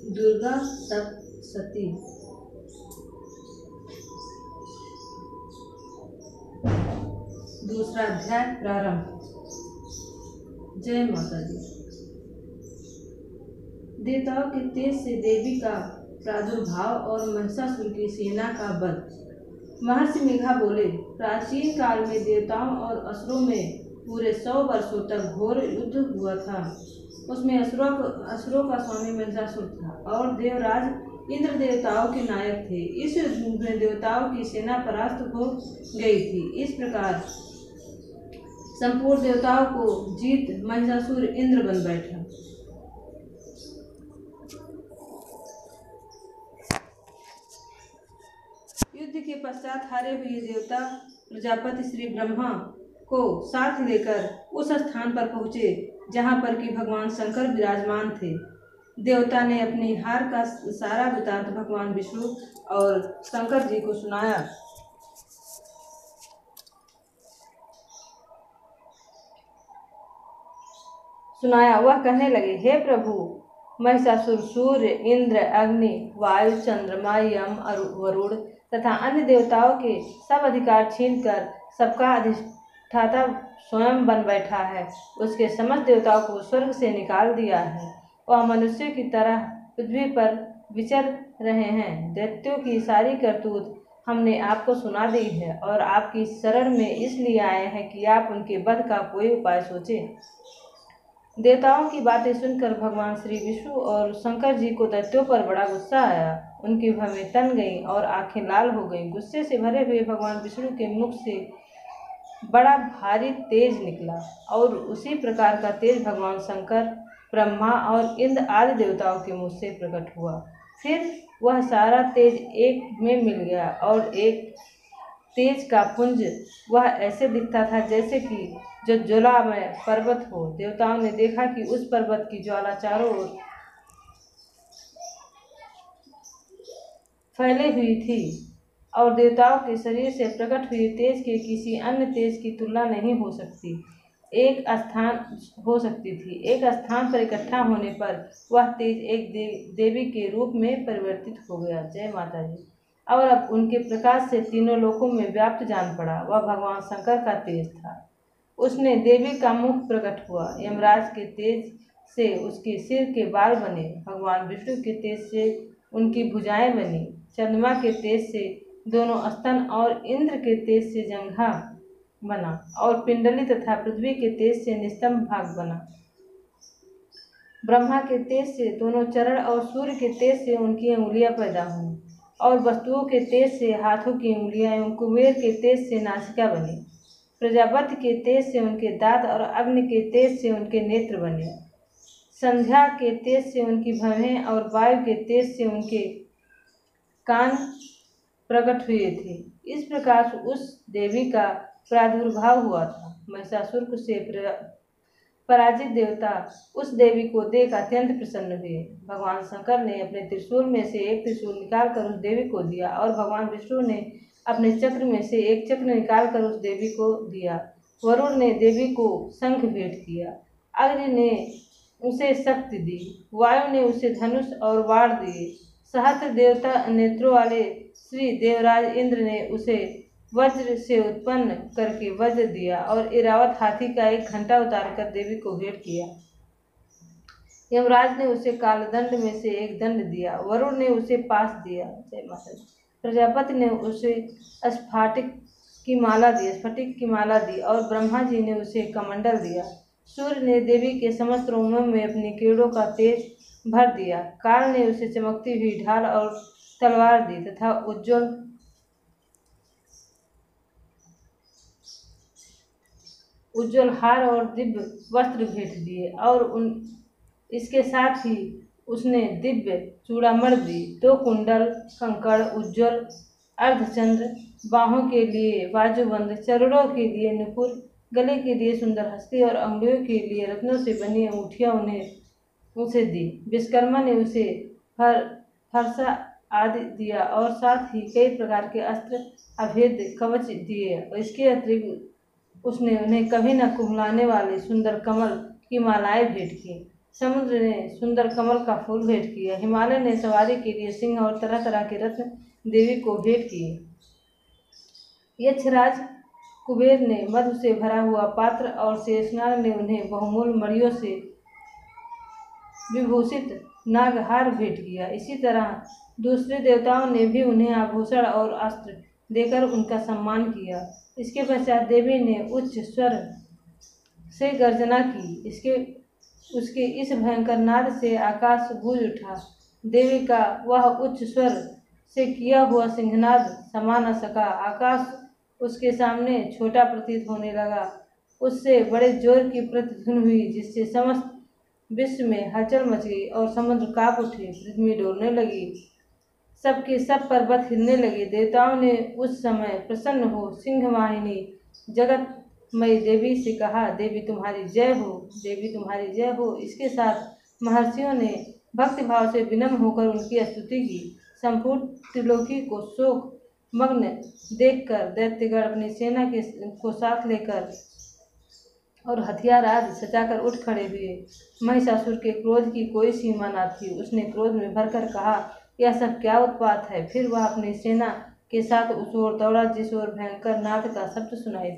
दुर्गा सप्तशती। दूसरा अध्याय प्रारंभ। जय माता दी। देवताओं के तेज से देवी का प्रादुर्भाव और महिषासुर की सेना का वध। महर्षि मेघा बोले, प्राचीन काल में देवताओं और असुरों में पूरे 100 वर्षों तक घोर युद्ध हुआ था। उसमें असुरों का स्वामी महिषासुर था और देवराज इंद्र देवताओं के नायक थे। इस युद्ध में देवताओं की सेना परास्त हो गई थी। इस प्रकार संपूर्ण देवताओं को जीत महिषासुर इंद्र बन बैठा। युद्ध के पश्चात हारे हुए देवता प्रजापति श्री ब्रह्मा को साथ लेकर उस स्थान पर पहुँचे जहाँ पर कि भगवान शंकर विराजमान थे। देवता ने अपनी हार का सारा वृतांत भगवान विष्णु और शंकर जी को सुनाया। वह कहने लगे, हे प्रभु, महिषासुर सूर्य, इंद्र, अग्नि, वायु, चंद्रमा, यम, वरुण तथा अन्य देवताओं के सब अधिकार छीनकर सबका अधिष्ठाता स्वयं बन बैठा है। उसके समस्त देवताओं को स्वर्ग से निकाल दिया है। वह मनुष्य की तरह पृथ्वी पर विचर रहे हैं। दैत्यों की सारी करतूत हमने आपको सुना दी है और आपकी शरण में इसलिए आए हैं कि आप उनके वध का कोई उपाय सोचें। देवताओं की बातें सुनकर भगवान श्री विष्णु और शंकर जी को दैत्यों पर बड़ा गुस्सा आया। उनकी भवें तन गईं और आंखें लाल हो गईं। गुस्से से भरे हुए भगवान विष्णु के मुख से बड़ा भारी तेज निकला और उसी प्रकार का तेज भगवान शंकर, ब्रह्मा और इंद्र आदि देवताओं के मुख से प्रकट हुआ। फिर वह सारा तेज एक में मिल गया और एक तेज का पुंज वह ऐसे दिखता था जैसे कि जो ज्वालामय पर्वत हो। देवताओं ने देखा कि उस पर्वत की ज्वाला चारों ओर फैली हुई थी और देवताओं के शरीर से प्रकट हुई तेज के किसी अन्य तेज की तुलना नहीं हो सकती थी। एक स्थान पर इकट्ठा होने पर वह तेज एक देवी के रूप में परिवर्तित हो गया। जय माता दी। और अब उनके प्रकाश से तीनों लोकों में व्याप्त जान पड़ा। वह भगवान शंकर का तेज था। उसने देवी का मुख प्रकट हुआ। यमराज के तेज से उसके सिर के बाल बने। भगवान विष्णु के तेज से उनकी भुजाएं बनी। चंद्रमा के तेज से दोनों स्तन और इंद्र के तेज से जंघा बना और पिंडली तथा पृथ्वी के तेज से निस्तंभ भाग बना। ब्रह्मा के तेज से दोनों चरण और सूर्य के तेज से उनकी अंगुलियां पैदा हुई और वस्तुओं के तेज से हाथों की उंगलियां एवं कुबेर के तेज से नासिका बनी। प्रजापति के तेज से उनके दांत और अग्नि के तेज से उनके नेत्र बने। संध्या के तेज से उनकी भवें और वायु के तेज से उनके कान प्रकट हुए थे। इस प्रकार उस देवी का प्रादुर्भाव हुआ था। महिषासुर से पराजित देवता उस देवी को देख अत्यंत प्रसन्न हुए। भगवान शंकर ने अपने त्रिशूल में से एक त्रिशूल निकालकर उस देवी को दिया और भगवान विष्णु ने अपने चक्र में से एक चक्र निकालकर उस देवी को दिया। वरुण ने देवी को शंख भेंट किया। अग्नि ने उसे शक्ति दी। वायु ने उसे धनुष और बाण दिए। सहस्त्र देवता नेत्रों वाले श्री देवराज इंद्र ने उसे वज्र से उत्पन्न करके वज्र दिया और इरावत हाथी का एक घंटा उतारकर देवी को भेंट किया। यमराज ने उसे कालदंड में से एक दंड दिया। वरुण ने उसे पास दिया। जय माता दी। प्रजापति ने उसे स्फटिक की माला दी और ब्रह्मा जी ने उसे कमंडल दिया। सूर्य ने देवी के समस्त रोमों में अपनी किरणों का तेज भर दिया। काल ने उसे चमकती हुई ढाल और तलवार दी तथा उज्ज्वल हार और दिव्य वस्त्र भेंट दिए और इसके साथ ही उसने दिव्य चूड़ामणि दी। 2 कुंडल, कंकड़, उज्ज्वल अर्धचंद्र, बाहों के लिए बाजूबंद, चरणों के लिए नुपुर, गले के लिए सुंदर हस्ती और अंगुलियों के लिए रत्नों से बनी अंगूठियां उसे दी। विश्वकर्मा ने उसे फरसा आदि दिया और साथ ही कई प्रकार के अस्त्र, अभेद कवच दिए। इसके अतिरिक्त उसने उन्हें कभी न कुम्हलाने वाले सुंदर कमल की मालाएं भेंट की। समुद्र ने सुंदर कमल का फूल भेंट किया। हिमालय ने सवारी के लिए सिंह और तरह तरह के रत्न देवी को भेंट किए। यक्षराज कुबेर ने मधु से भरा हुआ पात्र और शेषनाग ने उन्हें बहुमूल्य मणियों से विभूषित नागहार भेंट किया। इसी तरह दूसरे देवताओं ने भी उन्हें आभूषण और अस्त्र देकर उनका सम्मान किया। इसके पश्चात देवी ने उच्च स्वर से गर्जना की। उसके इस भयंकर नाद से आकाश गूंज उठा। देवी का वह उच्च स्वर से किया हुआ सिंहनाद समा न सका। आकाश उसके सामने छोटा प्रतीत होने लगा। उससे बड़े जोर की प्रतिध्वनि हुई, जिससे समस्त विश्व में हलचल मच गई और समुद्र कांप उठे, पृथ्वी डोलने लगी, सबके सब पर्वत हिलने लगे। देवताओं ने उस समय प्रसन्न हो सिंहवाहिनी जगतमयी देवी से कहा, देवी तुम्हारी जय हो, देवी तुम्हारी जय हो। इसके साथ महर्षियों ने भक्तिभाव से विनम्र होकर उनकी स्तुति की। संपूर्ण त्रिलोकी को शोक मग्न देखकर दैत्यगण अपनी सेना को साथ लेकर और हथियार आदि सजाकर उठ खड़े हुए। महिषासुर के क्रोध की कोई सीमा न थी। उसने क्रोध में भरकर कहा, यह सब क्या उत्पात है। फिर वह अपनी सेना के साथ उस ओर दौड़ा जिस ओर भयंकर नाद का शब्द सुनाई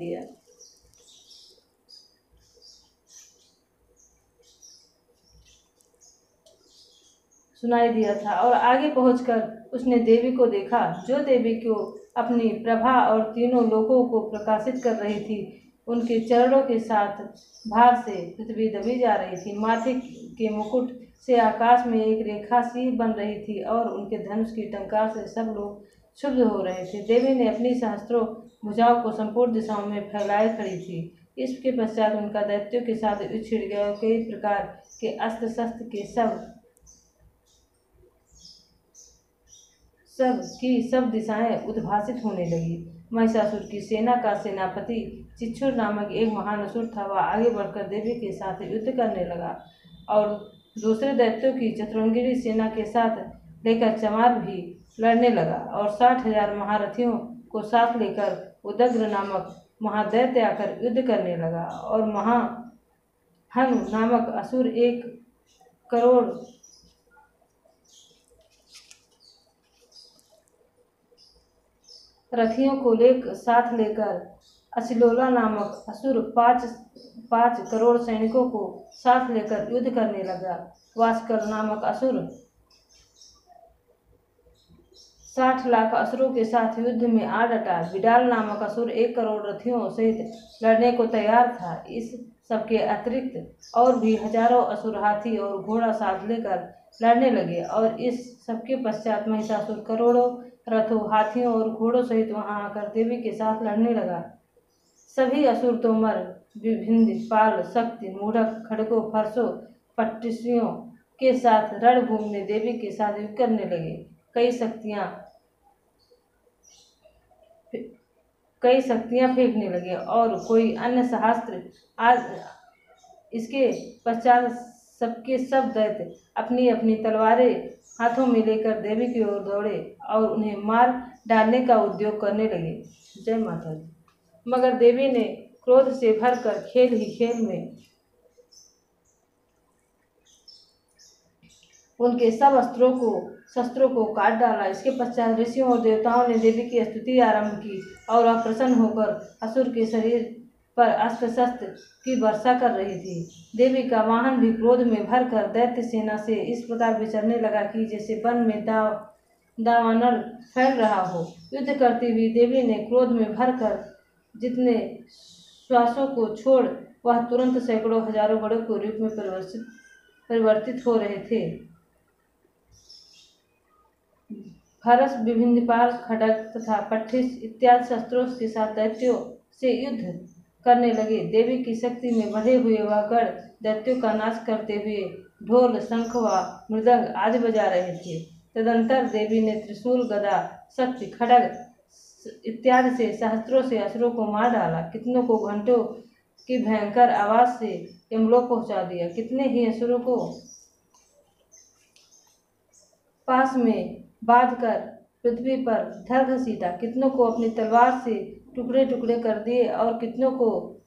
दिया था और आगे पहुंचकर उसने देवी को देखा, जो देवी को अपनी प्रभा और तीनों लोकों को प्रकाशित कर रही थी। उनके चरणों के साथ भार से पृथ्वी दबी जा रही थी। माथे के मुकुट से आकाश में एक रेखा सी बन रही थी और उनके धनुष की टंकार से सब लोग क्षुब्ध हो रहे थे। देवी ने अपनी सहस्त्रों भुजाओं को संपूर्ण दिशाओं में फैलाए खड़ी थी। इसके पश्चात उनका दैत्यों के साथ युद्ध छिड़ गया और कई प्रकार के अस्त्र शस्त्र के सब दिशाएं उद्भासित होने लगी। महिषासुर की सेना का सेनापति चिच्छुर नामक एक महान असुर था। वह आगे बढ़कर देवी के साथ युद्ध करने लगा और दूसरे दैत्यों की चतुरंगिणी सेना के साथ लेकर चमार भी लड़ने लगा और 60,000 महारथियों को साथ लेकर उदग्र नामक महादैत्य आकर युद्ध करने लगा और महाहनु नामक असुर 1 करोड़ रथियों को साथ लेकर असिलोला नामक असुर 5 करोड़ सैनिकों को साथ लेकर युद्ध करने लगा। वास्कर नामक असुर 60 लाख असुरों के साथ युद्ध में आ डटा। विडाल नामक असुर 1 करोड़ रथियों सहित लड़ने को तैयार था। इस सबके अतिरिक्त और भी हजारों असुर हाथी और घोड़ा साथ लेकर लड़ने लगे और इस सबके पश्चात महिषासुर करोड़ों रथों, हाथियों और घोड़ों सहित वहां आकर देवी के साथ लड़ने लगा। सभी असुर तोमर, विभिन्न, पाल, शक्ति, मूढ़क, खड़गों, फरसों, पट्टिसियों के साथ रणभूमि में देवी के साथ युद्ध करने लगे। कई शक्तियां फेंकने लगे और कोई अन्य सहस्त्र आज। इसके पश्चात सबके सब दैत्य अपनी अपनी तलवारें हाथों में लेकर देवी की ओर दौड़े और उन्हें मार डालने का उद्योग करने लगे। जय माता दी। मगर देवी ने क्रोध से भरकर खेल ही खेल में उनके सब शस्त्रों को काट डाला। इसके पश्चात ऋषियों और देवताओं ने देवी की स्तुति आरंभ की और वह प्रसन्न होकर असुर के शरीर पर अस्त्र शस्त्र की वर्षा कर रही थी। देवी का वाहन भी क्रोध में भरकर दैत्य सेना से इस प्रकार विचरने लगा कि जैसे वन में दावानल फैल रहा हो। युद्ध करती हुई देवी ने क्रोध में भरकर जितने श्वासों को छोड़ वह तुरंत सैकड़ों हजारों गढ़ों के रूप में परिवर्तित हो रहे थे। फरस, विभिन्न पाल, खड्ग तथा पट्टिस इत्यादि शस्त्रों के साथ दैत्यों से युद्ध करने लगे। देवी की शक्ति में बढ़े हुए वह गण दैत्यों का नाश करते हुए ढोल, शंख व मृदंग आदि बजा रहे थे। तदंतर देवी ने त्रिशूल, गदा, शक्ति, खड्ग इत्यादि से सहस्त्रों से असुरों को मार डाला। कितनों को घंटों की भयंकर आवाज से यमलोक पहुंचा दिया। कितने ही असुरों को पास में बांधकर पृथ्वी पर धर घसीटा। कितनों को अपनी तलवार से टुकड़े टुकड़े कर दिए और कितनों को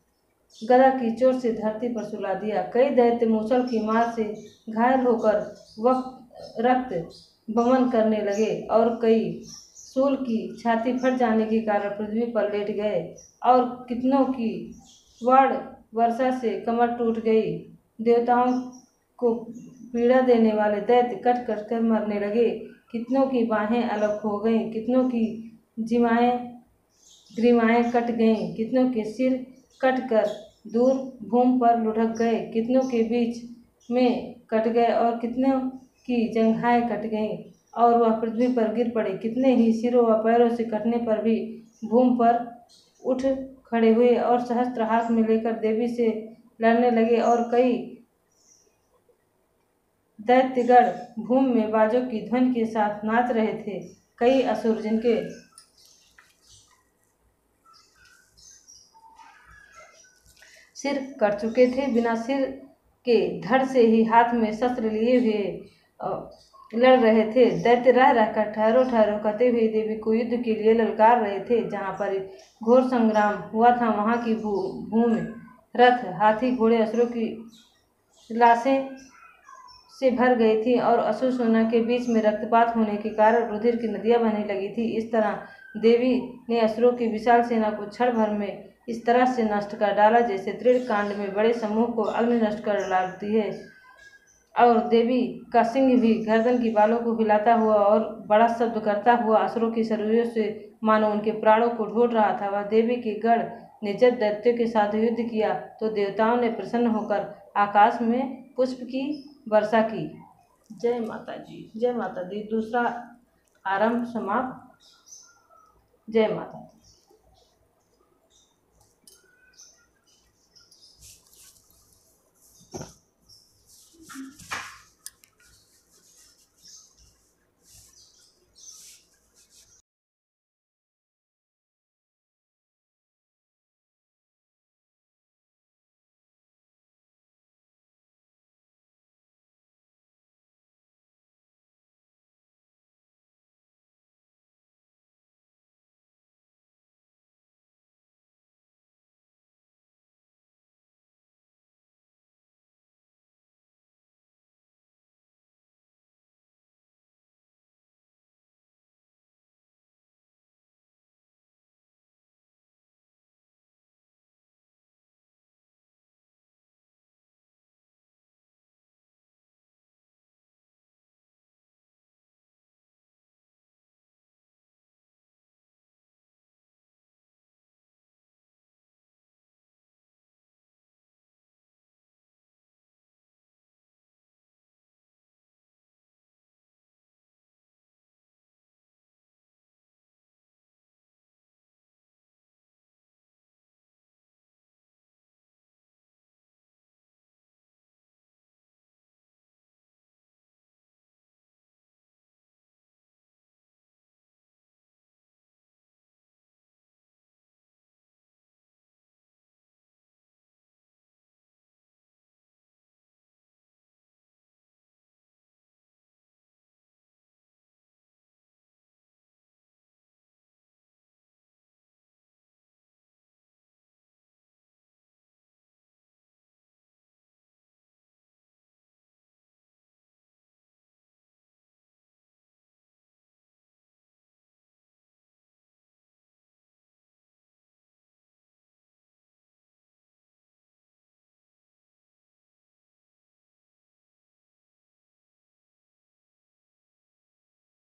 गदा की चोट से धरती पर सुला दिया। कई दैत्य मूसल की मार से घायल होकर रक्त बमन करने लगे और कई शूल की छाती फट जाने के कारण पृथ्वी पर लेट गए और कितनों की बाण वर्षा से कमर टूट गई। देवताओं को पीड़ा देने वाले दैत्य कट कट कर मरने लगे। कितनों की बाहें अलग हो गईं, कितनों की ग्रीवाएं कट गईं, कितनों के सिर कट कर दूर भूमि पर लुढ़क गए, कितनों के बीच में कट गए और कितनों की जंघाएं कट गईं और वह पृथ्वी पर गिर पड़े। कितने ही सिरों व पैरों से कटने पर भी भूमि पर उठ खड़े हुए और सहस्त्र हाथ में लेकर देवी से लड़ने लगे और कई दैत्यगण भूमि में बाजों की ध्वनि के साथ नाच रहे थे। कई असुर जिनके सिर कट चुके थे, बिना सिर के धड़ से ही हाथ में शस्त्र लिए हुए लड़ रहे थे। दैत्य रह रहकर ठहरो ठहरो कहते हुए देवी को युद्ध के लिए ललकार रहे थे। जहाँ पर घोर संग्राम हुआ था वहाँ की भूमि रथ, हाथी, घोड़े, असुरों की लाशें से भर गई थी और असुर सेना के बीच में रक्तपात होने के कारण रुधिर की नदियां बहने लगी थी। इस तरह देवी ने असुरों की विशाल सेना को क्षण भर में इस तरह से नष्ट कर डाला जैसे दृढ़ कांड में बड़े समूह को अग्नि नष्ट कर डालती है। और देवी का सिंह भी गर्दन की बालों को हिलाता हुआ और बड़ा शब्द करता हुआ असुरों की शरीरों से मानो उनके प्राणों को ढूंढ रहा था। वह देवी के गढ़ ने जब दैत्यों के साथ युद्ध किया तो देवताओं ने प्रसन्न होकर आकाश में पुष्प की वर्षा की। जय माता जी, जय माता दी। दूसरा आरंभ समाप्त। जय माता दी।